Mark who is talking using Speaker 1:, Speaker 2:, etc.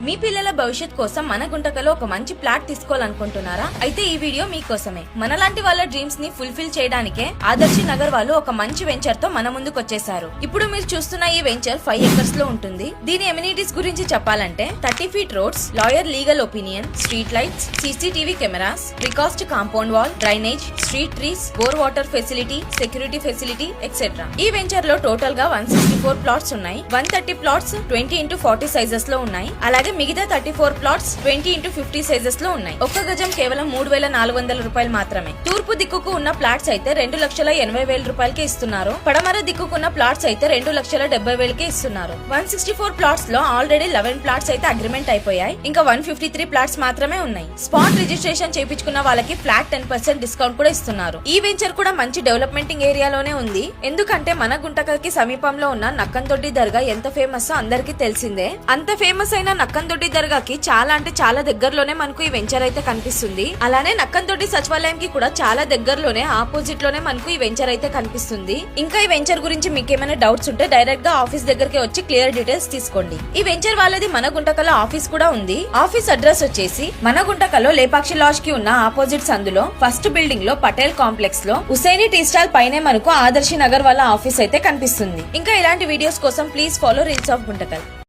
Speaker 1: మీ పిల్లల భవిష్యత్ కోసం మన గుంటకలో ఒక మంచి ప్లాట్ తీసుకోవాలనుకుంటున్నారా? అయితే ఈ వీడియో మీకోసమే. మనలాంటి వాళ్ళ డ్రీమ్స్ ని ఫుల్ఫిల్ చేయడానికే ఆదర్శి నగర్ వాళ్ళు ఒక మంచి వెంచర్ తో మన ముందుకు వచ్చేసారు. ఇప్పుడు మీరు చూస్తున్న ఈ వెంచర్ 5 acres లో ఉంటుంది. దీని ఎమ్యూనిటీస్ గురించి చెప్పాలంటే 30 feet roads, lawyer legal opinion, street lights, CCTV cameras, precast compound wall, drainage, street trees, bore water facility, security facility etcetera. ఈ వెంచర్ లో టోటల్ గా 164 ప్లాట్స్ ఉన్నాయి. 130 ప్లాట్స్ 20x40 సైజెస్ లో ఉన్నాయి. అలాగే మిగతా 34 ప్లాట్స్ 20x50 సైజెస్ లో ఉన్నాయి. ఒక్క గజం కేవలం 3,400 రూపాయలు మాత్రమే. తూర్పు దిక్కుకు ఉన్న ప్లాట్స్ అయితే 2,80,000 రూపాయలకి ఇస్తున్నారు. పడమర దిక్కుకున్న ప్లాట్స్ అయితే 2,70,000కి ఇస్తున్నారు. 164 ప్లాట్స్ లో ఆల్రెడీ 11 ప్లాట్స్ అయితే అగ్రిమెంట్ అయిపోయాయి. ఇంకా 153 ప్లాట్స్ మాత్రమే ఉన్నాయి. స్పాట్ రిజిస్ట్రేషన్ చేయించుకున్న వాళ్ళకి ఫ్లాట్ 10% డిస్కౌంట్ కూడా ఇస్తున్నారు. ఈ వెంచర్ కూడా మంచి డెవలప్మెంటింగ్ ఏరియాలోనే ఉంది. ఎందుకంటే మన గుంటకల్కి సమీపంలో ఉన్న నక్కందొడ్డి దర్గా ఎంత ఫేమస్ అందరికీ తెలిసిందే. అంత ఫేమస్ అయిన నక్కందొడ్డి దర్గాకి చాలా అంటే చాలా దగ్గరలోనే మనకు ఈ వెంచర్ అయితే కనిపిస్తుంది. అలానే నక్కందొడ్డి సచివాలయంకి కూడా చాలా దగ్గరలోనే ఆపోజిట్ లోనే మనకు ఈ వెంచర్ అయితే కనిపిస్తుంది. ఇంకా ఈ వెంచర్ గురించి మీకు ఏమైనా డౌట్స్ ఉంటే డైరెక్ట్ గా ఆఫీస్ దగ్గరికి వచ్చి క్లియర్ డీటెయిల్స్ తీసుకోండి. ఈ వెంచర్ వాళ్ళది మన గుంటకలో ఆఫీస్ కూడా ఉంది. ఆఫీస్ అడ్రస్ వచ్చేసి మన గుంటకలో లేపాక్షి లాడ్జ్ కి ఉన్న ఆపోజిట్ సందులో ఫస్ట్ బిల్డింగ్ లో పటేల్ కాంప్లెక్స్ లో హుసైని టీ స్టాల్ పైనే మనకు ఆదర్శి నగర్ వాళ్ళ ఆఫీస్ అయితే కనిపిస్తుంది. ఇంకా ఇలాంటి వీడియోస్ కోసం please follow reels of Guntakal.